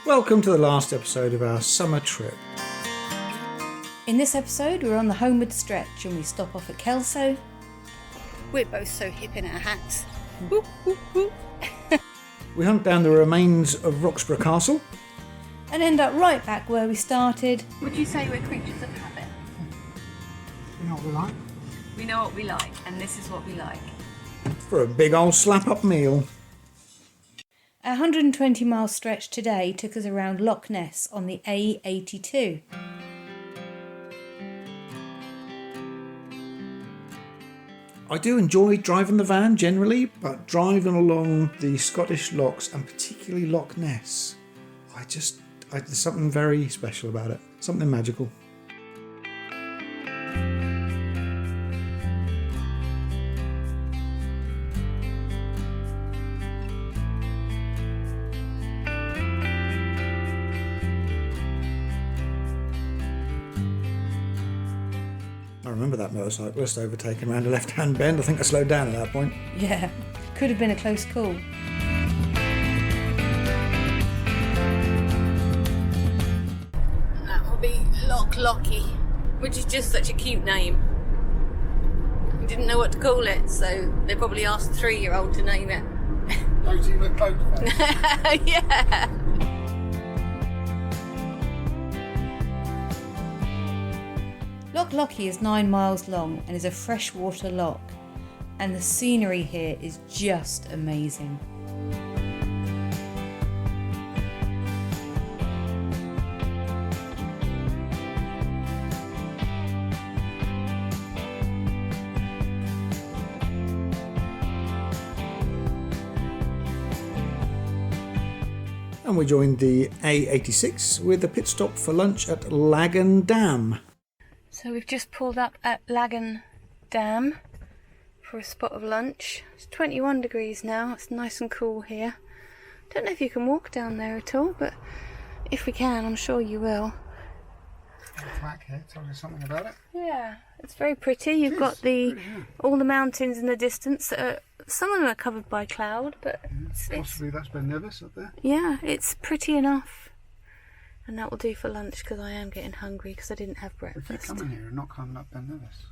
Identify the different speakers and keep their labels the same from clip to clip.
Speaker 1: Welcome to the last episode of our summer trip.
Speaker 2: In this episode, we're on the homeward stretch and we stop off at Kelso. We're both so hip in our hats. Whoop, whoop, whoop.
Speaker 1: We hunt down the remains of Roxburgh Castle.
Speaker 2: And end up right back where we started.
Speaker 3: Would you say we're creatures of habit?
Speaker 1: You know what we like?
Speaker 3: We know what we like, and this is what we like.
Speaker 1: For a big old slap-up meal.
Speaker 2: Our 120 mile stretch today took us around Loch Ness on the A82.
Speaker 1: I do enjoy driving the van generally, but driving along the Scottish lochs and particularly Loch Ness, there's something very special about it, something magical. I remember that motorcyclist overtaking around a left-hand bend. I think I slowed down at that point.
Speaker 2: Yeah, could have been a close call.
Speaker 3: That will be Loch Lochy, which is just such a cute name. We didn't know what to call it, so they probably asked a 3-year-old to name it. Yeah.
Speaker 2: Loch Lochy is 9 miles long and is a freshwater loch, and the scenery here is just amazing.
Speaker 1: And we joined the A86 with a pit stop for lunch at Laggan Dam.
Speaker 3: So we've just pulled up at Laggan Dam for a spot of lunch. It's 21 degrees now, it's nice and cool here. Don't know if you can walk down there at all, but if we can, I'm sure you will.
Speaker 1: Plaque here, telling us something about it.
Speaker 3: Yeah, it's very pretty. You've got all the mountains in the distance. Some of them are covered by cloud, but
Speaker 1: Possibly that's Ben Nevis up there.
Speaker 3: yeah, it's pretty enough. And that will do for lunch because I am getting hungry because I didn't have breakfast.
Speaker 1: If you come in here and not climbing up Ben Nevis.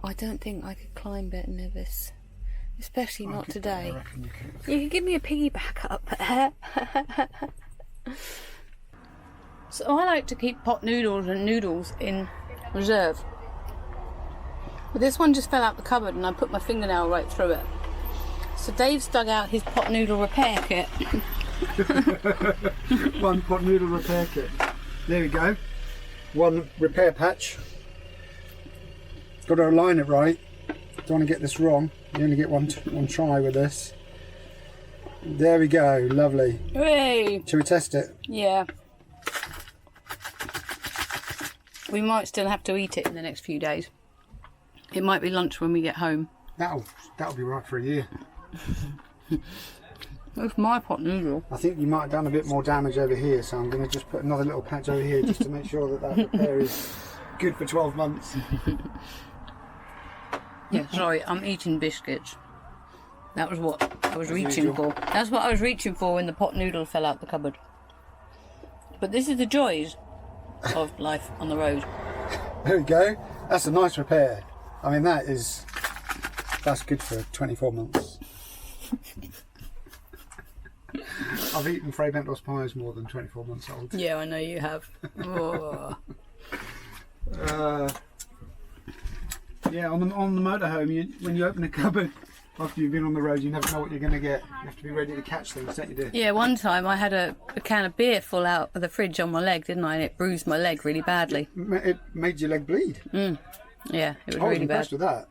Speaker 3: I don't think I could climb Ben Nevis, especially not today.
Speaker 1: I reckon you could.
Speaker 3: You could give me a piggyback up there. So I like to keep pot noodles and noodles in reserve. But this one just fell out the cupboard and I put my fingernail right through it. So Dave's dug out his pot noodle repair kit.
Speaker 1: One Pot Noodle Repair Kit. There we go. One repair patch. Got to align it right. Don't want to get this wrong. You only get one try with this. There we go. Lovely.
Speaker 3: Hooray!
Speaker 1: Shall we test it?
Speaker 3: Yeah. We might still have to eat it in the next few days. It might be lunch when we get home.
Speaker 1: That'll be right for a year.
Speaker 3: It's my pot noodle.
Speaker 1: I think you might have done a bit more damage over here, so I'm going to just put another little patch over here just to make sure that repair is good for 12 months.
Speaker 3: Yeah, sorry, I'm eating biscuits. That was what I was reaching for. That's what I was reaching for when the pot noodle fell out the cupboard. But this is the joys of life on the road.
Speaker 1: There we go. That's a nice repair. I mean, that's good for 24 months. I've eaten Fray Bentos pies more than 24 months old.
Speaker 3: Yeah, I know you have. Oh.
Speaker 1: Yeah, on the motorhome, when you open a cupboard after you've been on the road, you never know what you're going to get. You have to be ready to catch things, don't you, dear?
Speaker 3: Yeah, one time I had a can of beer fall out of the fridge on my leg, didn't I? And it bruised my leg really badly.
Speaker 1: It made your leg bleed.
Speaker 3: Yeah, it was
Speaker 1: I was
Speaker 3: really bad.
Speaker 1: impressed with that.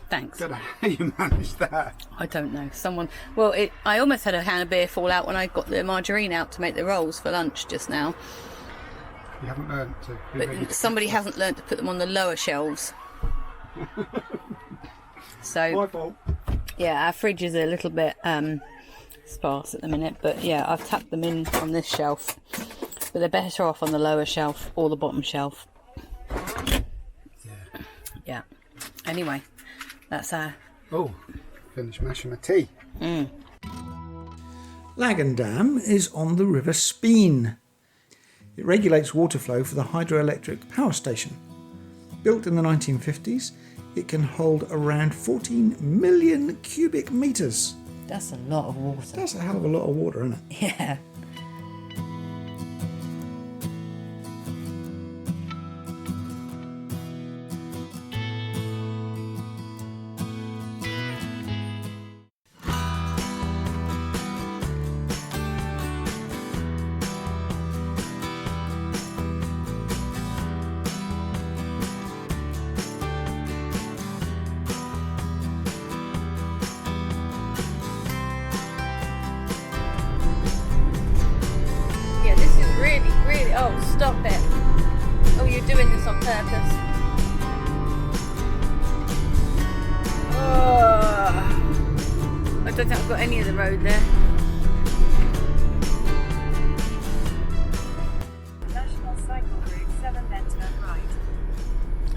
Speaker 3: Thanks.
Speaker 1: Don't know how you managed that.
Speaker 3: I don't know. I almost had a can of beer fall out when I got the margarine out to make the rolls for lunch just now.
Speaker 1: You haven't learned to be ready
Speaker 3: But
Speaker 1: to
Speaker 3: somebody hasn't learned to put them on the lower shelves. So
Speaker 1: my fault.
Speaker 3: yeah, our fridge is a little bit sparse at the minute, but yeah, I've tapped them in on this shelf, but they're better off on the lower shelf or the bottom shelf. Yeah. Anyway, that's our...
Speaker 1: Oh, finished mashing my tea.
Speaker 4: Laggan Dam is on the River Speen. It regulates water flow for the hydroelectric power station. Built in the 1950s, it can hold around 14 million cubic metres.
Speaker 2: That's a lot of water.
Speaker 4: That's a hell of a lot of water, isn't it?
Speaker 2: Yeah.
Speaker 3: Oh, stop it. Oh, you're doing this on purpose. Oh, I don't think I've got any of the road there.
Speaker 5: National Cycle Route 7, then turn right.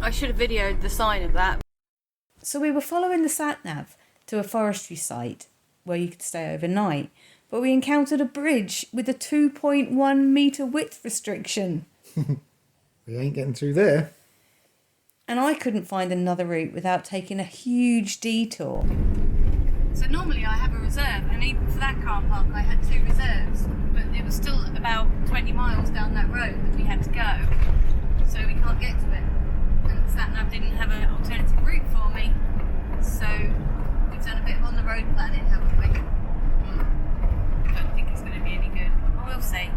Speaker 3: I should have videoed the sign of that.
Speaker 2: So we were following the sat-nav to a forestry site where you could stay overnight, but we encountered a bridge with a 2.1 metre width restriction.
Speaker 4: We ain't getting through there.
Speaker 2: And I couldn't find another route without taking a huge detour.
Speaker 3: So normally I have a reserve, and even for that car park I had 2 reserves, but it was still about 20 miles down that road that we had to go, so we can't get to it. And the sat-nav didn't have an alternative route for me, so we've done a bit of on the road planning, haven't we? I don't think it's going to be any good. I will see.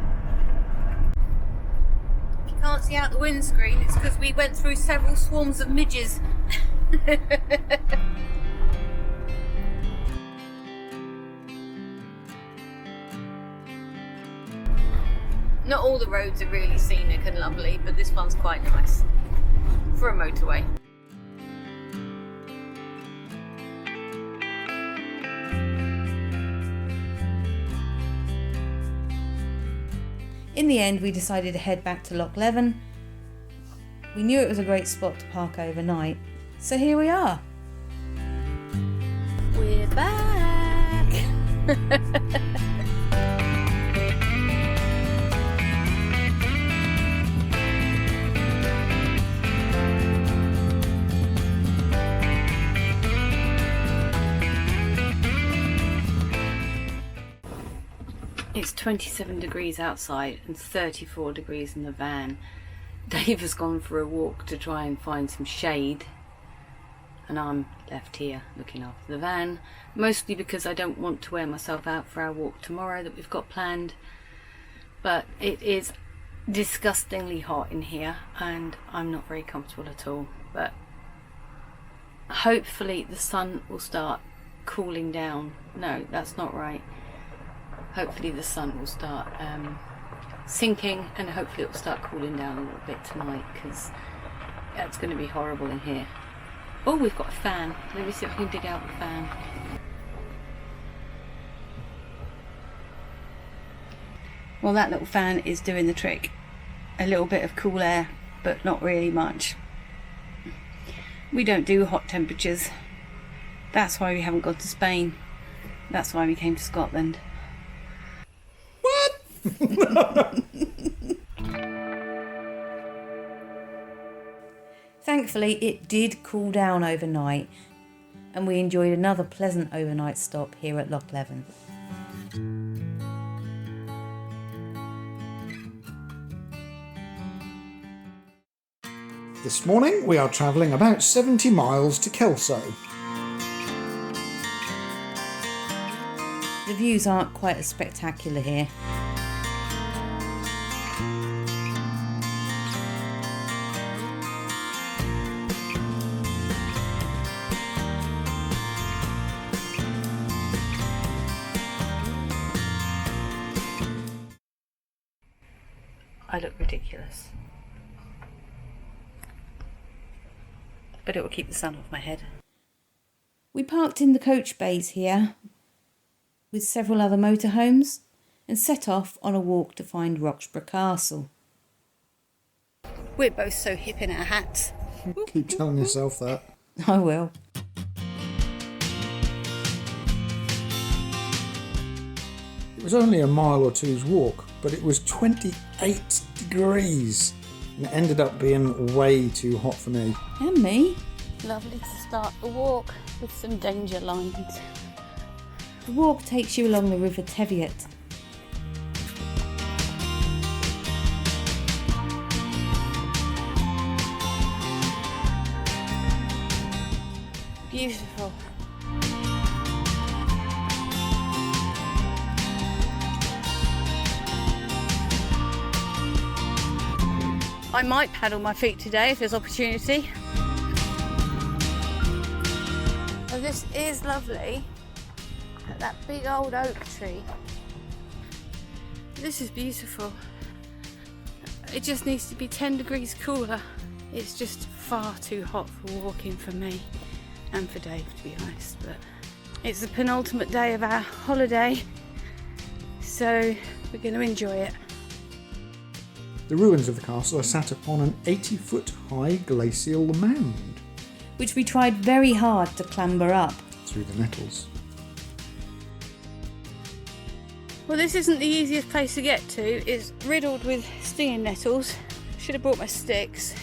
Speaker 3: If you can't see out the windscreen, it's because we went through several swarms of midges. Not all the roads are really scenic and lovely, but this one's quite nice for a motorway.
Speaker 2: In the end, we decided to head back to Loch Leven. We knew it was a great spot to park overnight, so here we are.
Speaker 3: We're back! It's 27 degrees outside and 34 degrees in the van. Dave has gone for a walk to try and find some shade, and I'm left here looking after the van, mostly because I don't want to wear myself out for our walk tomorrow that we've got planned. But it is disgustingly hot in here and I'm not very comfortable at all, but hopefully the sun will start cooling down. No, that's not right. Hopefully the sun will start sinking, and hopefully it will start cooling down a little bit tonight, because it's going to be horrible in here. Oh, we've got a fan. Let me see if I can dig out the fan. Well, that little fan is doing the trick. A little bit of cool air, but not really much. We don't do hot temperatures. That's why we haven't gone to Spain. That's why we came to Scotland.
Speaker 2: Thankfully, it did cool down overnight, and we enjoyed another pleasant overnight stop here at Loch Leven.
Speaker 4: This morning we are travelling about 70 miles to Kelso.
Speaker 2: The views aren't quite as spectacular here.
Speaker 3: I look ridiculous, but it will keep the sun off my head.
Speaker 2: We parked in the coach bays here with several other motorhomes and set off on a walk to find Roxburgh Castle.
Speaker 3: We're both so hip in our hats.
Speaker 4: Keep telling yourself that.
Speaker 2: I will.
Speaker 4: It was only a mile or two's walk, but it was 28 degrees and it ended up being way too hot for me.
Speaker 2: And me.
Speaker 3: Lovely to start the walk with some danger lines.
Speaker 2: The walk takes you along the River Teviot.
Speaker 3: Beautiful. I might paddle my feet today if there's opportunity. Oh, this is lovely. That big old oak tree. This is beautiful. It just needs to be 10 degrees cooler. It's just far too hot for walking for me and for Dave, to be honest. But it's the penultimate day of our holiday, so we're going to enjoy it.
Speaker 4: The ruins of the castle are sat upon an 80-foot high glacial mound
Speaker 2: Which we tried very hard to clamber up.
Speaker 4: through the Nettles.
Speaker 3: Well, this isn't the easiest place to get to. It's riddled with stinging nettles. Should have brought my sticks.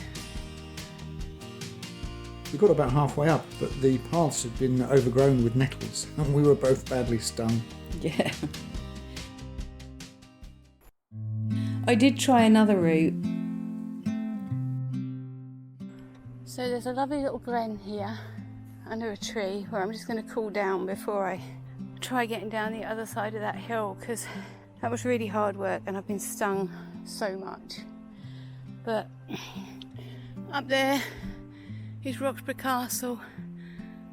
Speaker 4: We got about halfway up, but the paths had been overgrown with nettles and we were both badly stung.
Speaker 2: Yeah. I did try another route.
Speaker 3: So there's a lovely little glen here under a tree where I'm just going to cool down before I try getting down the other side of that hill, because that was really hard work and I've been stung so much. But up there is Roxburgh Castle,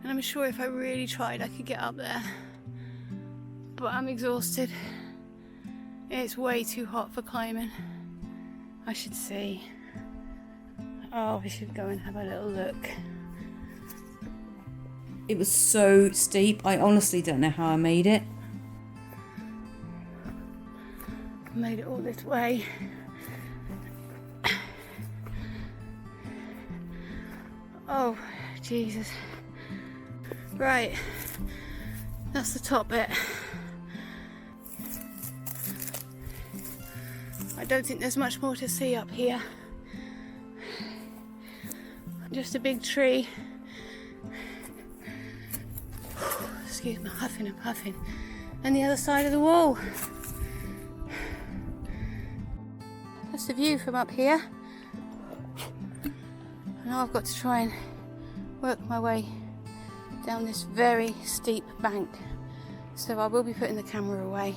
Speaker 3: and I'm sure if I really tried I could get up there, but I'm exhausted. It's way too hot for climbing. I should see. Oh, we should go and have a little look.
Speaker 2: It was so steep, I honestly don't know how I made it.
Speaker 3: Made it all this way. Oh, Jesus. Right, that's the top bit. I don't think there's much more to see up here. Just a big tree. Excuse me, huffing and puffing. And the other side of the wall. That's the view from up here. Now I've got to try and work my way down this very steep bank. So I will be putting the camera away.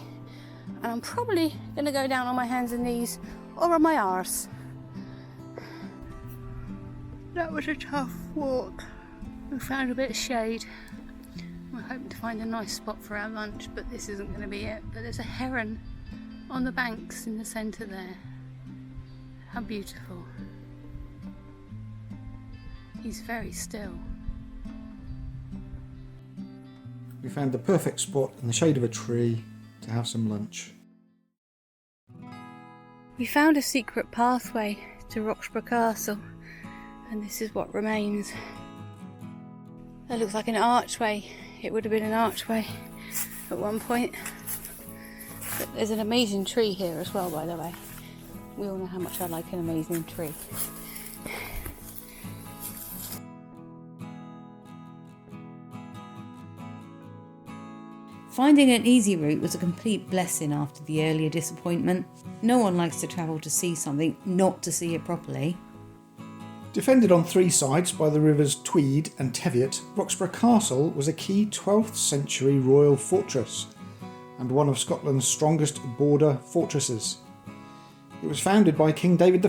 Speaker 3: And I'm probably going to go down on my hands and knees or on my arse. That was a tough walk. We found a bit of shade. We're hoping to find a nice spot for our lunch, but this isn't going to be it. But there's a heron on the banks in the centre there. How beautiful. He's very still.
Speaker 4: We found the perfect spot in the shade of a tree to have some lunch.
Speaker 3: We found a secret pathway to Roxburgh Castle, and this is what remains. That looks like an archway. It would have been an archway at one point. But there's an amazing tree here as well, by the way. We all know how much I like an amazing tree.
Speaker 2: Finding an easy route was a complete blessing after the earlier disappointment. No one likes to travel to see something, not to see it properly.
Speaker 4: Defended on three sides by the rivers Tweed and Teviot, Roxburgh Castle was a key 12th century royal fortress and one of Scotland's strongest border fortresses. It was founded by King David I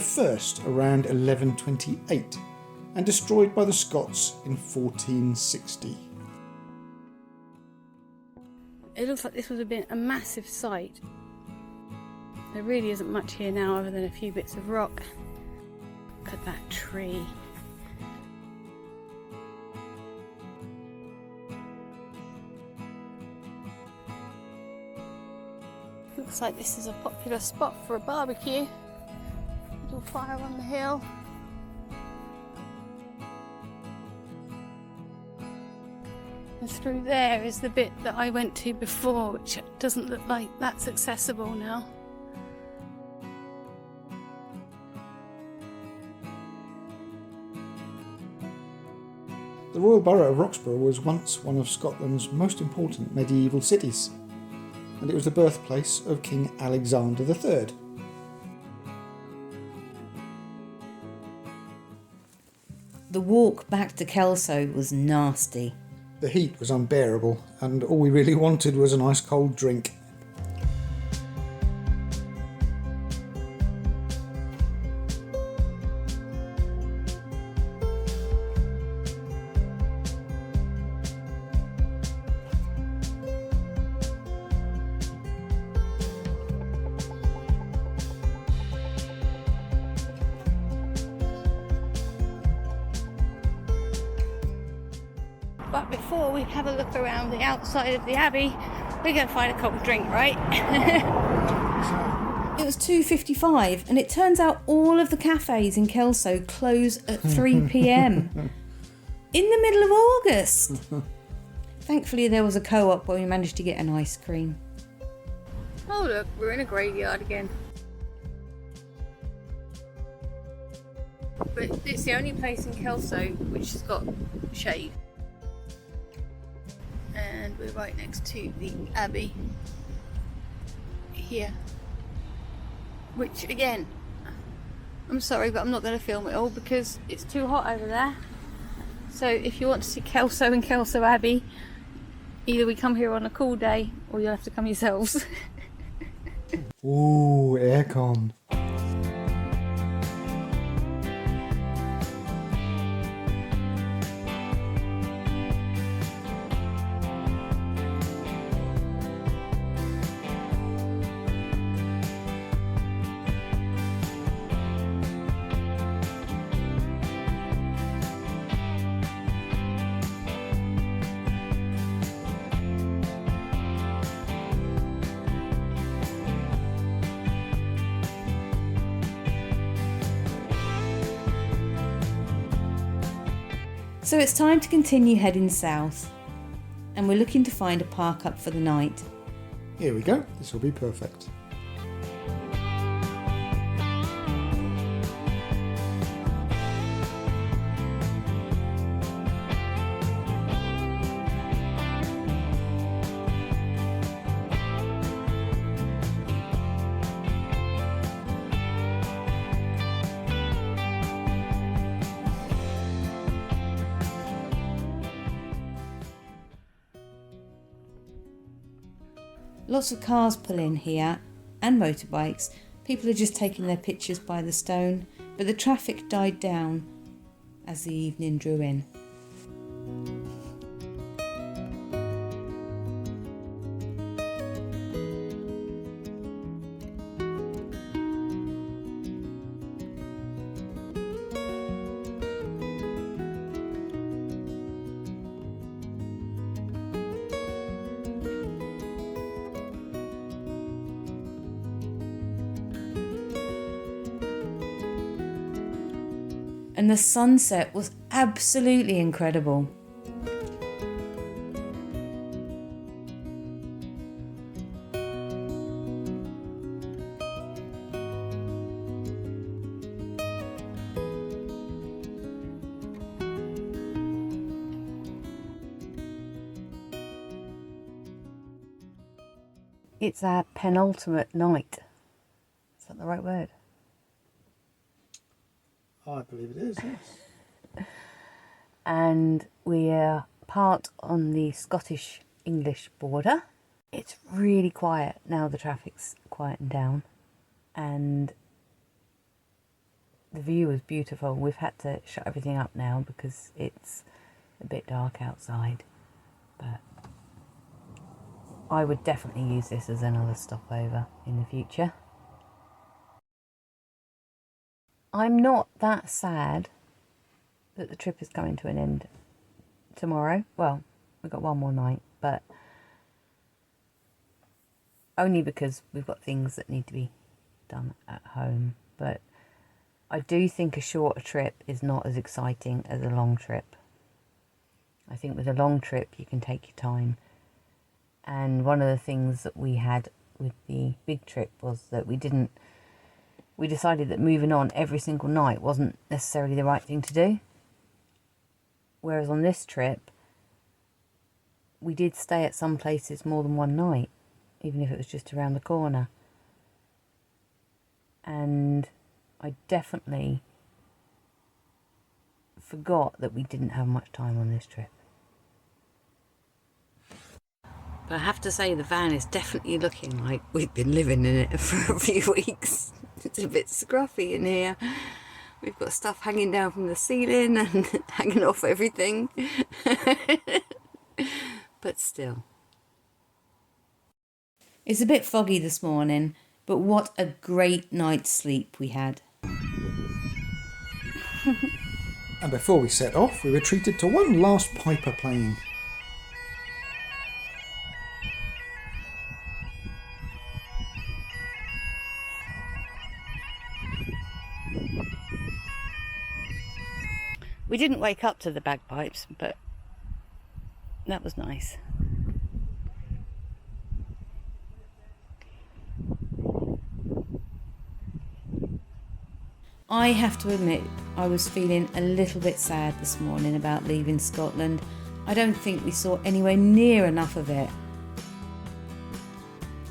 Speaker 4: around 1128 and destroyed by the Scots in 1460.
Speaker 3: It looks like this would have been a massive site. There really isn't much here now other than a few bits of rock. Look at that tree. Looks like this is a popular spot for a barbecue. Little fire on the hill. And through there is the bit that I went to before, which doesn't look like that's accessible now.
Speaker 4: The Royal Borough of Roxburgh was once one of Scotland's most important medieval cities, and it was the birthplace of King Alexander III.
Speaker 2: The walk back to Kelso was nasty.
Speaker 4: The heat was unbearable, and all we really wanted was an ice cold drink.
Speaker 3: But before we have a look around the outside of the Abbey, we're going to find a cold drink, right?
Speaker 2: It was 2:55 and it turns out all of the cafes in Kelso close at 3 p.m. in the middle of August. Thankfully there was a co-op where we managed to get an ice cream.
Speaker 3: Oh look, we're in a graveyard again. But it's the only place in Kelso which has got shade. And we're right next to the Abbey here. Which again, I'm sorry but I'm not going to film it all because it's too hot over there. So if you want to see Kelso and Kelso Abbey, either we come here on a cool day or you'll have to come yourselves.
Speaker 4: Ooh, aircon.
Speaker 2: So it's time to continue heading south, and we're looking to find a park up for the night.
Speaker 4: Here we go, this will be perfect.
Speaker 2: Lots of cars pull in here and motorbikes. People are just taking their pictures by the stone, but the traffic died down as the evening drew in. And the sunset was absolutely incredible. It's our penultimate night. Is that the right word?
Speaker 4: I believe it is, yes.
Speaker 2: And we are part on the Scottish-English border. It's really quiet now. The traffic's quietened down and the view is beautiful. We've had to shut everything up now because it's a bit dark outside, but I would definitely use this as another stopover in the future. I'm not that sad that the trip is coming to an end tomorrow. Well, we've got one more night, but only because we've got things that need to be done at home. But I do think a shorter trip is not as exciting as a long trip.
Speaker 3: I think with a long trip you can take your time. And one of the things that we had with the big trip was that we decided that moving on every single night wasn't necessarily the right thing to do. Whereas on this trip, we did stay at some places more than one night, even if it was just around the corner. And I definitely forgot that we didn't have much time on this trip. But I have to say the van is definitely looking like we've been living in it for a few weeks. It's a bit scruffy in here. We've got stuff hanging down from the ceiling and hanging off everything. But still.
Speaker 2: It's a bit foggy this morning, but what a great night's sleep we had.
Speaker 4: And before we set off, we were treated to one last piper playing.
Speaker 3: We didn't wake up to the bagpipes, but that was nice.
Speaker 2: I have to admit, I was feeling a little bit sad this morning about leaving Scotland. I don't think we saw anywhere near enough of it.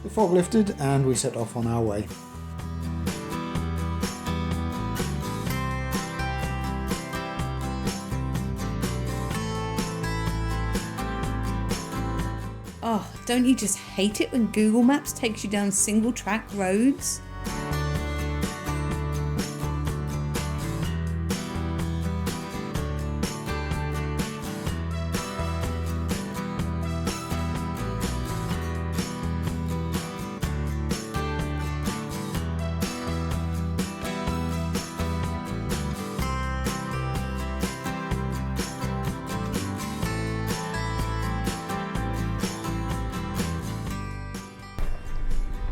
Speaker 4: The fog lifted and we set off on our way.
Speaker 2: Oh, don't you just hate it when Google Maps takes you down single track roads?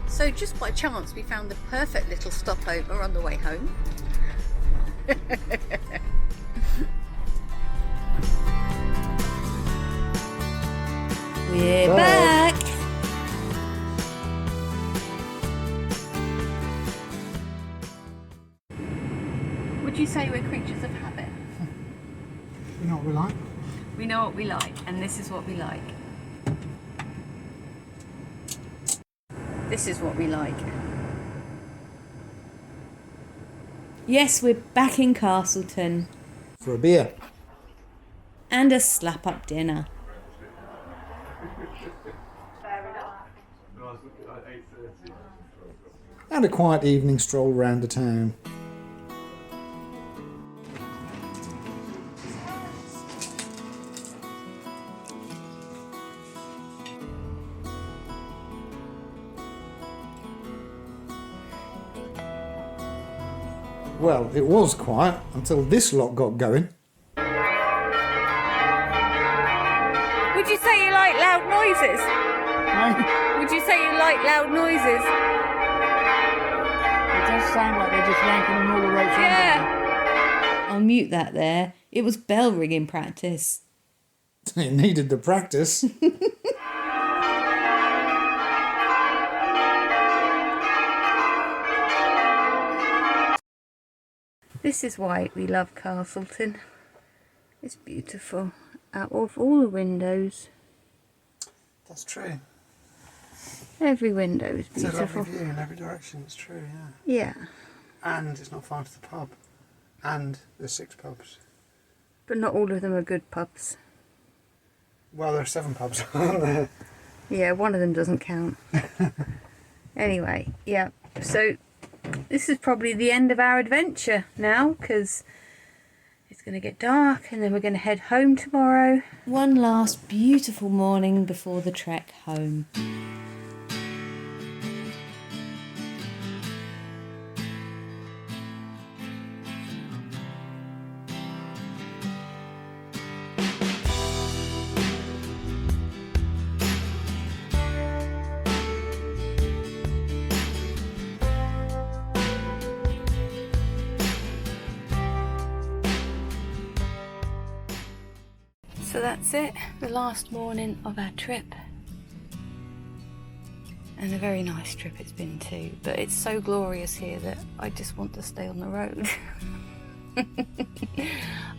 Speaker 3: So just by chance we found the perfect little stopover on the way home.
Speaker 2: We're back!
Speaker 3: Would you say we're creatures of habit?
Speaker 1: You know what we like?
Speaker 3: We know what we like, and this is what we like. This is what we like.
Speaker 2: Yes, we're back in Castleton.
Speaker 4: For a beer.
Speaker 2: And a slap-up dinner.
Speaker 4: And a quiet evening stroll round the town. Well, it was quiet until this lot got going.
Speaker 3: Would you say you like loud noises? Would you say you like loud noises?
Speaker 1: It does sound like they're just yanking them all the way through.
Speaker 3: Yeah.
Speaker 2: I'll mute that there. It was bell ringing practice.
Speaker 4: It needed the practice.
Speaker 3: This is why we love Castleton. It's beautiful. Out of all the windows,
Speaker 1: That's true.
Speaker 3: every window is
Speaker 1: It's a
Speaker 3: beautiful.
Speaker 1: lovely view in every direction, it's true, yeah.
Speaker 3: Yeah,
Speaker 1: And it's not far to the pub. And there's 6 pubs.
Speaker 3: but not all of them are good pubs.
Speaker 1: Well, there are 7 pubs, aren't there?
Speaker 3: Yeah, one of them doesn't count. Anyway, yeah, so this is probably the end of our adventure now, because it's going to get dark and then we're going to head home tomorrow.
Speaker 2: One last beautiful morning before the trek home.
Speaker 3: So that's it, the last morning of our trip. And a very nice trip it's been too, but it's so glorious here that I just want to stay on the road.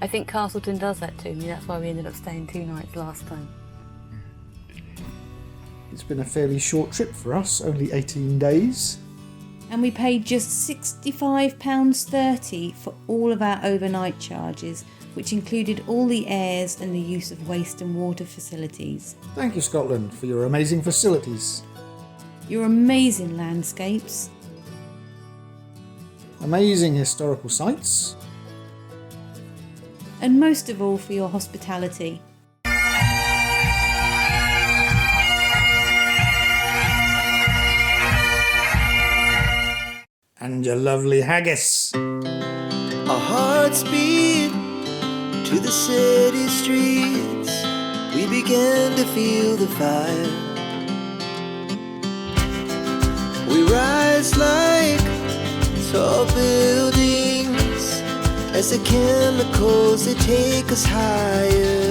Speaker 3: I think Castleton does that to me, that's why we ended up staying 2 nights last time.
Speaker 4: It's been a fairly short trip for us, only 18 days.
Speaker 2: And we paid just £65.30 for all of our overnight charges, which included all the airs and the use of waste and water facilities.
Speaker 4: Thank you, Scotland, for your amazing facilities.
Speaker 2: Your amazing landscapes.
Speaker 4: Amazing historical sites.
Speaker 2: And most of all for your hospitality.
Speaker 4: And your lovely haggis.
Speaker 6: Our hearts beat to the city streets. We began to feel the fire. We rise like tall buildings as the chemicals, they take us higher.